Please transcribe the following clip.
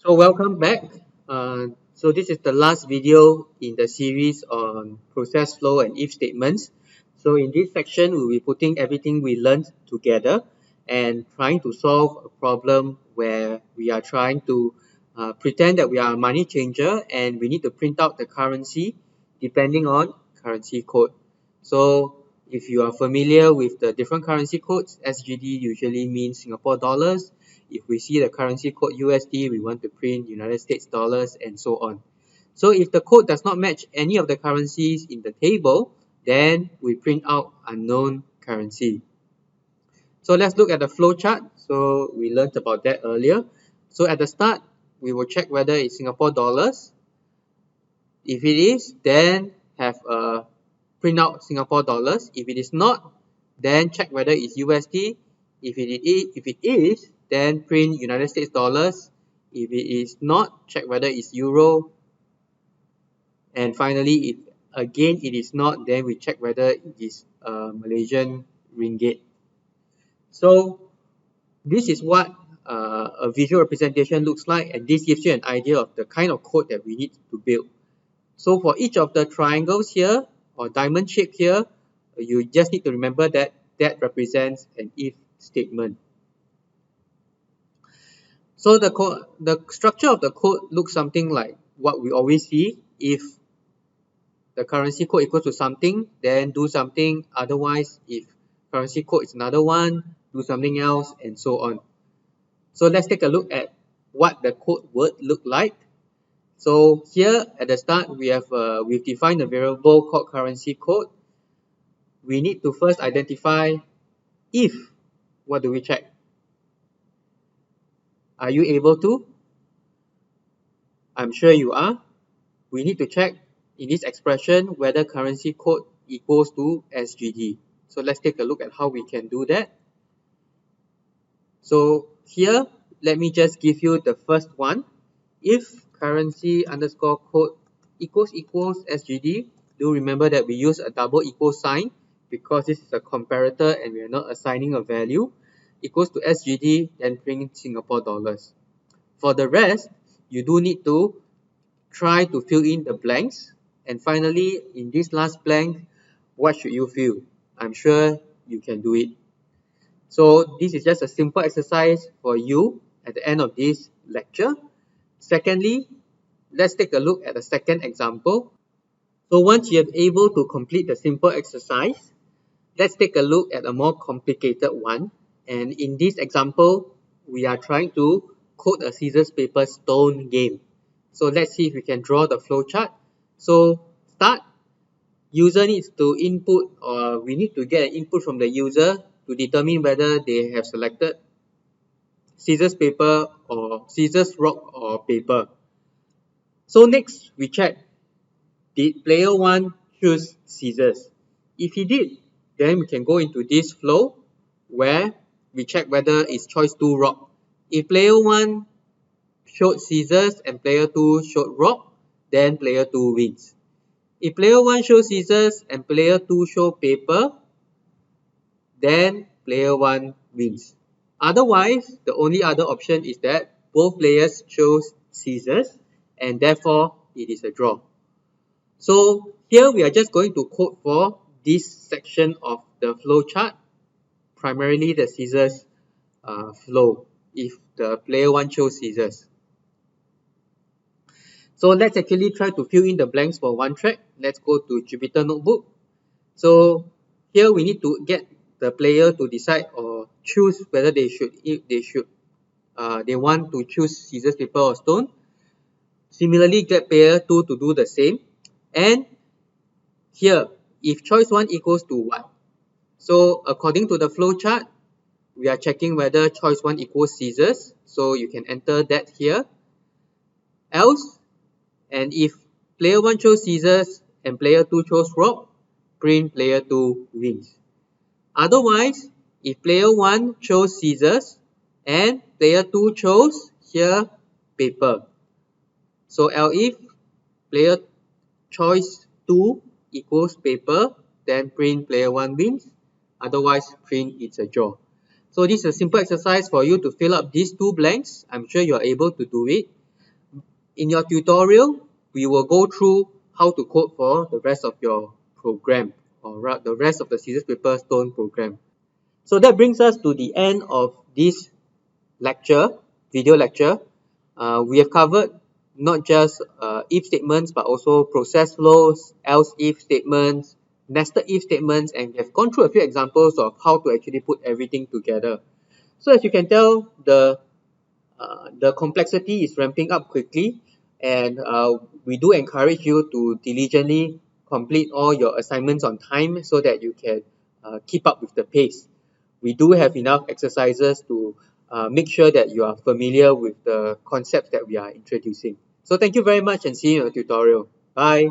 So welcome back. So this is the last video in the series on process flow and if statements. So in this section, we'll be putting everything we learned together and trying to solve a problem where we are trying to pretend that we are a money changer and we need to print out the currency depending on currency code. So if you are familiar with the different currency codes, SGD usually means Singapore dollars. If we see the currency code USD, we want to print United States dollars and so on. So if the code does not match any of the currencies in the table, then we print out unknown currency. So let's look at the flow chart. So we learned about that earlier. So at the start, we will check whether it's Singapore dollars. If it is, then have a print out Singapore dollars. If it is not, then check whether it's USD. If it is, then print United States dollars. If it is not, check whether it's euro. And finally, if again it is not, then we check whether it is Malaysian ringgit. So this is what a visual representation looks like, and this gives you an idea of the kind of code that we need to build. So for each of the triangles here or diamond shape here, you just need to remember that that represents an if statement. So the structure of the code looks something like what we always see. If the currency code equals to something, then do something. Otherwise, if currency code is another one, do something else, and so on. So let's take a look at what the code would look like. So here at the start, we've defined a variable called currency code. We need to first identify if. What do we check? Are you able to? I'm sure you are. We need to check in this expression whether currency code equals to SGD. So let's take a look at how we can do that. So here, let me just give you the first one. If currency underscore code equals SGD, do remember that we use a double equal sign because this is a comparator and we are not assigning a value. Equals to SGD, then print Singapore dollars. For the rest, you do need to try to fill in the blanks. And finally, in this last blank, what should you fill? I'm sure you can do it. So this is just a simple exercise for you at the end of this lecture. Secondly, let's take a look at the second example. So once you are able to complete the simple exercise, let's take a look at a more complicated one. And in this example, we are trying to code a scissors, paper, stone game. So let's see if we can draw the flowchart. So start, user needs to input, or we need to get an input from the user to determine whether they have selected scissors, paper, or scissors, rock, or paper. So next, we check, did player 1 choose scissors? If he did, then we can go into this flow where we check whether it's choice 2 rock. If player 1 showed scissors and player 2 showed rock, then player 2 wins. If player 1 shows scissors and player 2 show paper, then player 1 wins. Otherwise, the only other option is that both players chose scissors and therefore it is a draw. So here we are just going to code for this section of the flow chart, primarily the scissors flow, if the player 1 chose scissors. So let's actually try to fill in the blanks for one track. Let's go to Jupyter Notebook. So here we need to get the player to decide or choose whether they want to choose scissors, paper, or stone. Similarly, get player 2 to do the same. And here, if choice 1 equals to 1. So according to the flow chart, we are checking whether choice 1 equals scissors. So you can enter that here. Else, and if player 1 chose scissors and player 2 chose rock, print player 2 wins. Otherwise, if player 1 chose scissors and player 2 chose here paper. So if player choice 2 equals paper, then print player 1 wins. Otherwise, print it's a draw. So this is a simple exercise for you to fill up these two blanks. I'm sure you are able to do it. in your tutorial, we will go through how to code for the rest of your program, or the rest of the scissors paper stone program. So that brings us to the end of this video lecture. We have covered not just if statements, but also process flows, else if statements, nested if statements, and we have gone through a few examples of how to actually put everything together. So as you can tell, the complexity is ramping up quickly, and we do encourage you to diligently complete all your assignments on time so that you can keep up with the pace. We do have enough exercises to make sure that you are familiar with the concepts that we are introducing. So thank you very much, and see you in the tutorial. Bye.